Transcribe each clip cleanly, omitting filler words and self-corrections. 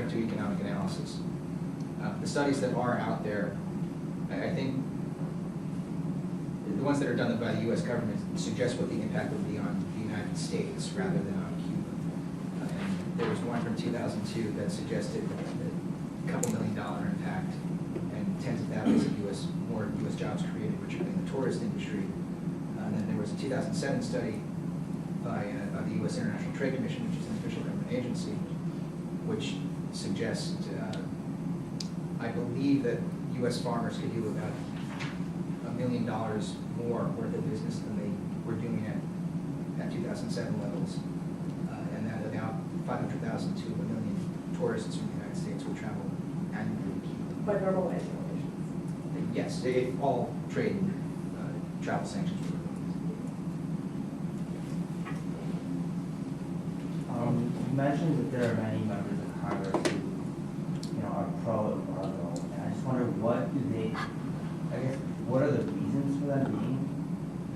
subject to economic analysis. The studies that are out there, I think the ones that are done by the U.S. government suggest what the impact would be on the United States rather than on Cuba. And there was one from 2002 that suggested a $2 million impact and tens of thousands of more U.S. jobs created, particularly in the tourist industry. And then there was a 2007 study by the U.S. International Trade Commission, which is an official government agency, which suggests, I believe that U.S. farmers could do about $1 million more worth of business than they were doing at 2007 levels, and that about 500,000 to 1 million tourists from the United States will travel annually to Cuba. By normalizing relations. Yes, all trade travel sanctions were removed. You mentioned that there are many members of Congress who, are pro-embargo, and I just wonder what are the reasons for them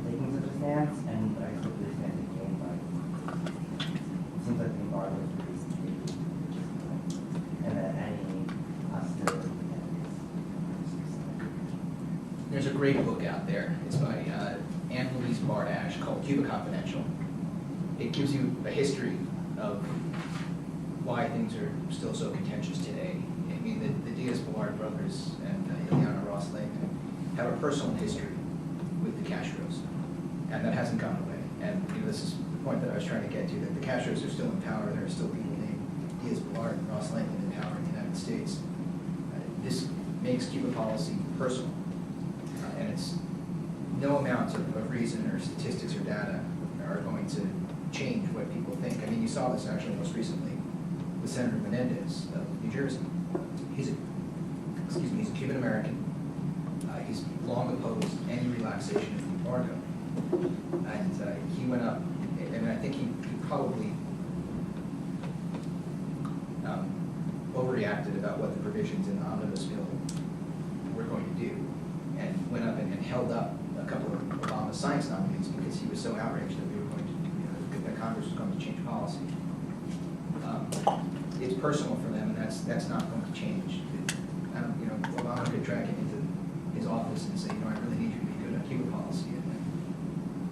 taking such a stance, and I guess what do they stand to gain by? It seems like the embargo is pretty secure, and that any hostility There's a great book out there. It's by Anne Louise Bardash called Cuba Confidential. It gives you a history of why things are still so contentious today. I mean, the Diaz-Balart brothers and Ileana Ross-Langton have a personal history with the Castros, and that hasn't gone away. And this is the point that I was trying to get to, that the Castros are still in power. There are still people named Diaz-Balart and Ross-Langton in power in the United States. This makes Cuba policy personal, and it's no amount of reason or statistics or data are going to change what people think. I mean, you saw this actually most recently with Senator Menendez of New Jersey. He's a Cuban American. He's long opposed any relaxation of the embargo, and he went up, and I think he probably overreacted about what the provisions in the omnibus bill were going to do, and went up and held up a couple of Obama science nominees because he was so outraged that we were going to, that Congress was going to change policy. It's personal for them, and that's not going to change. Obama could drag him into his office and say, I really need you to be good at Cuba policy, and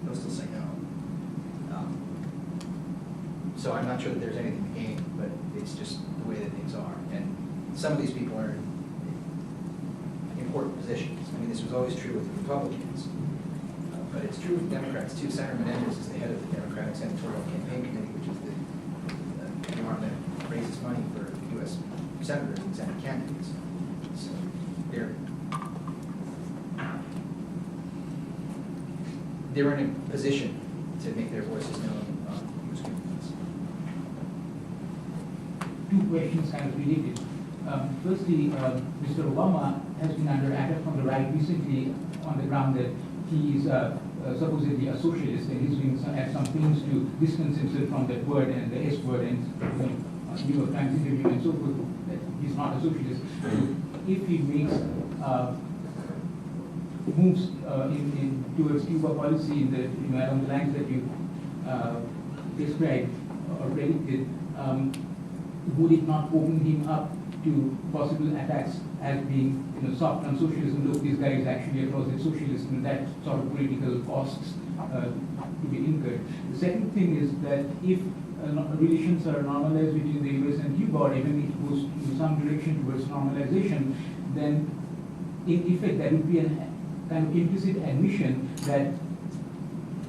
they'll still say no. So I'm not sure that there's anything to gain, but it's just the way that things are. And some of these people are in important positions. I mean, this was always true with the Republicans, but it's true with the Democrats too. Senator Menendez is the head of the Democratic Senatorial Campaign Committee, which is the arm that raises money for U.S. senators and Senate candidates. So they're in a position to make their voices known on U.S. communities. Two questions kind of related. Firstly, Mr. Obama has been under attack from the right recently on the ground that he is supposedly a socialist, and he's doing at some pains to distance himself from that word and the S word, and New York Times interview and so forth, that he's not a socialist. So if he makes moves towards Cuba policy in the along the lines that you described or predicted, would it not open him up to possible attacks as being soft on socialism? Look, this guy is actually a closet socialist, and that sort of political costs to be incurred. The second thing is that if relations are normalized between the US and Cuba, or even it goes in some direction towards normalization, then in effect there would be a kind of implicit admission that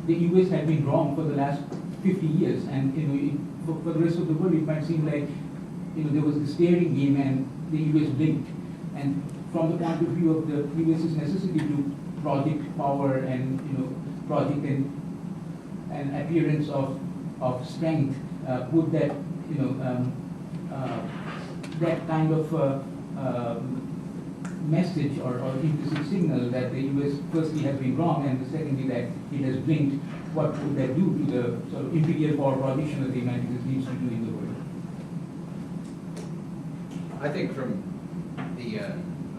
the US had been wrong for the last 50 years, and for the rest of the world it might seem like there was this staring game and the US blinked. And from the point of view of the US's necessity to project power and project an appearance of strength, would that that kind of message or implicit signal that the US firstly has been wrong and secondly that it has blinked, what would that do to the sort of imperial power projection that the United States needs to do in the world? I think from the,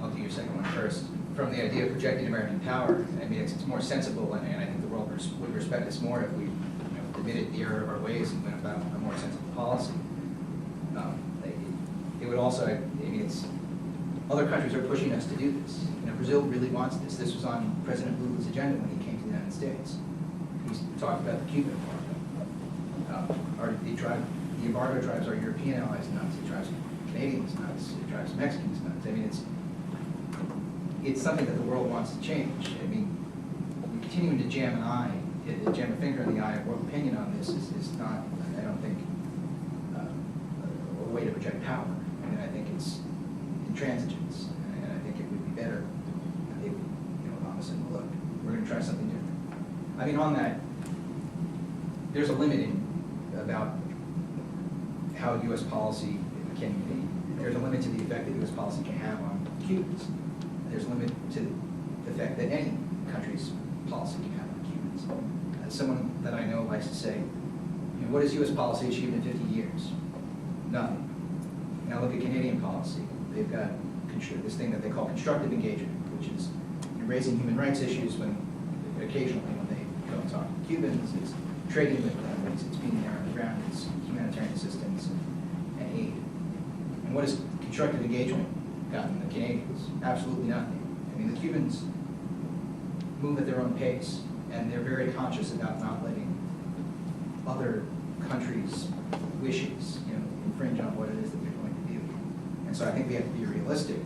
I'll do your second one first, from the idea of projecting American power, I mean, it's more sensible, and I think the world would respect us more if we admitted the error of our ways and went about a more sensible policy. It would also, I mean, it's, other countries are pushing us to do this. You know, Brazil really wants this. This was on President Lula's agenda when he came to the United States. He talked about the Cuban embargo. The embargo drives our European allies nuts. It drives Canadians nuts. It drives Mexicans nuts. I mean, it's something that the world wants to change. I mean, continuing to jam a finger in the eye of world opinion on this is not, I don't think, a way to project power. I mean, I think it's intransigence, and I think it would be better if, Obama said, look, we're going to try something different. I mean, on that, there's a limit about how U.S. policy can be. There's a limit to the effect that U.S. policy can have on Cubans. There's a limit to the effect that any country's policy can have on Cubans. Someone that I know likes to say, what has U.S. policy achieved in 50 years? Nothing. Now look at Canadian policy. They've got this thing that they call constructive engagement, which is raising human rights issues occasionally when they go and talk to Cubans, it's trading with them, it's being there on the ground, it's humanitarian assistance and aid. And what has constructive engagement gotten the Canadians? Absolutely nothing. I mean, the Cubans move at their own pace, and they're very conscious about not letting other countries' wishes, infringe on what it is that they're going to do. And so I think we have to be realistic.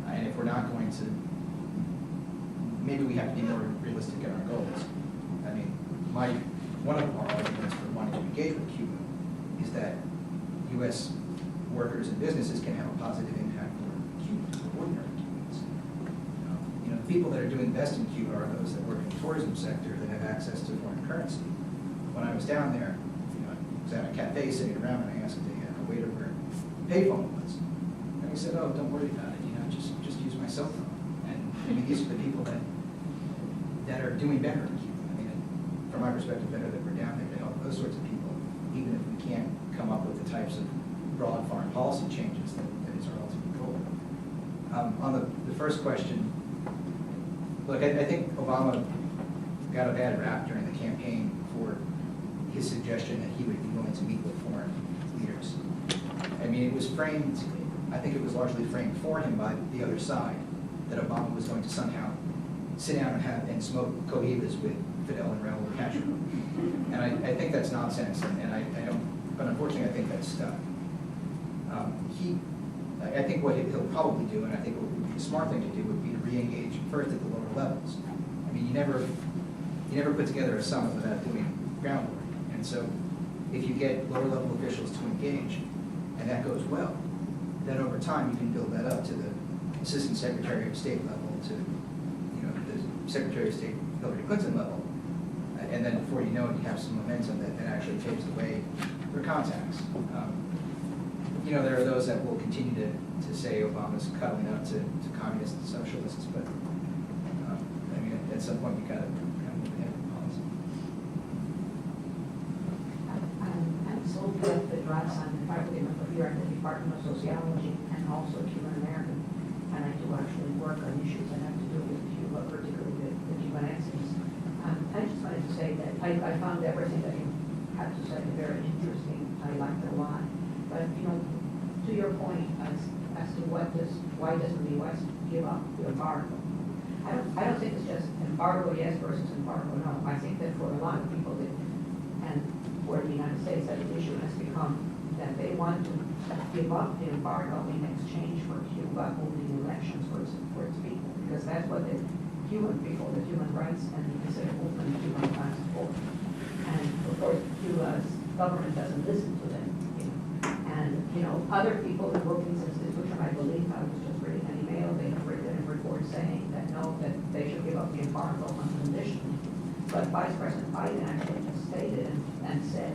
And if we're not going to, maybe we have to be more realistic in our goals. I mean, one of our arguments for wanting to engage with Cuba is that U.S. workers and businesses can have a positive impact on Cubans, ordinary Cubans. The people that are doing best in Cuba are those that work in the tourism sector that have access to foreign currency. When I was down there, I was at a cafe sitting around and I asked a waiter where the payphone was. And he said, oh, don't worry about it, just use my cell phone. And I mean, these are the people that are doing better in Cuba. I mean, from my perspective, better that we're down there to help those sorts of people, even if we can't come up with the types of broad foreign policy changes that is our ultimate goal. On the first question, look, I think Obama got a bad rap during the campaign for his suggestion that he would be willing to meet with foreign leaders. I mean, it was framed, I think it was largely framed for him by the other side, that Obama was going to somehow sit down and smoke cohibas with Fidel and Raul Castro. And I think that's nonsense, and I don't, but unfortunately I think that's stuck. I think what he'll probably do, and I think what would be the smart thing to do, would be to re-engage first at the lower levels. I mean, you never put together a summit without doing groundwork. And so if you get lower level officials to engage, and that goes well, then over time you can build that up to the Assistant Secretary of State level, to the Secretary of State Hillary Clinton level. And then before you know it, you have some momentum that actually paves the way for contacts. There are those that will continue to say Obama's cuddling up to communists and socialists, but I mean, at some point you got to move ahead with policy. I'm so glad that Rod's on the faculty member here at the Department of Sociology and also Cuban American, and I do actually work on issues that have to do with Cuba, particularly the Cuban exodus. I just wanted to say that I found everything that you had to say very interesting. I liked it a lot. But, to your point as to why doesn't the U.S. give up the embargo? I don't think it's just embargo yes versus embargo no. I think that for a lot of people, and for the United States, that issue has become that they want to give up the embargo in exchange for Cuba holding elections for its people, because that's what the Cuban people, the human rights and the considered movement in Cuba stands for. And of course, Cuba's government doesn't listen to them. And, other people in Brookings Institution, I believe, I was just reading an email, they have written a report saying that no, that they should give up the embargo unconditionally. But Vice President Biden actually just stated and said,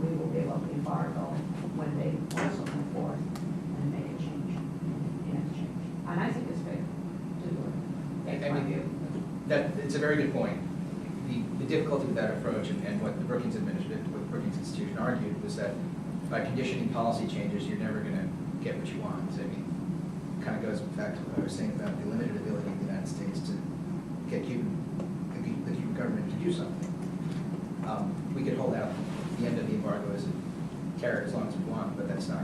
we will give up the embargo when they also come forth and make a change in exchange. And I think it's fair to do it. I mean, it's a very good point. The difficulty with that approach and what the Brookings Institution argued was that by conditioning policy changes, you're never going to get what you want. I mean, it kind of goes back to what I was saying about the limited ability of the United States to get the Cuban government to do something. We could hold out the end of the embargo as a carrot as long as we want, but that's not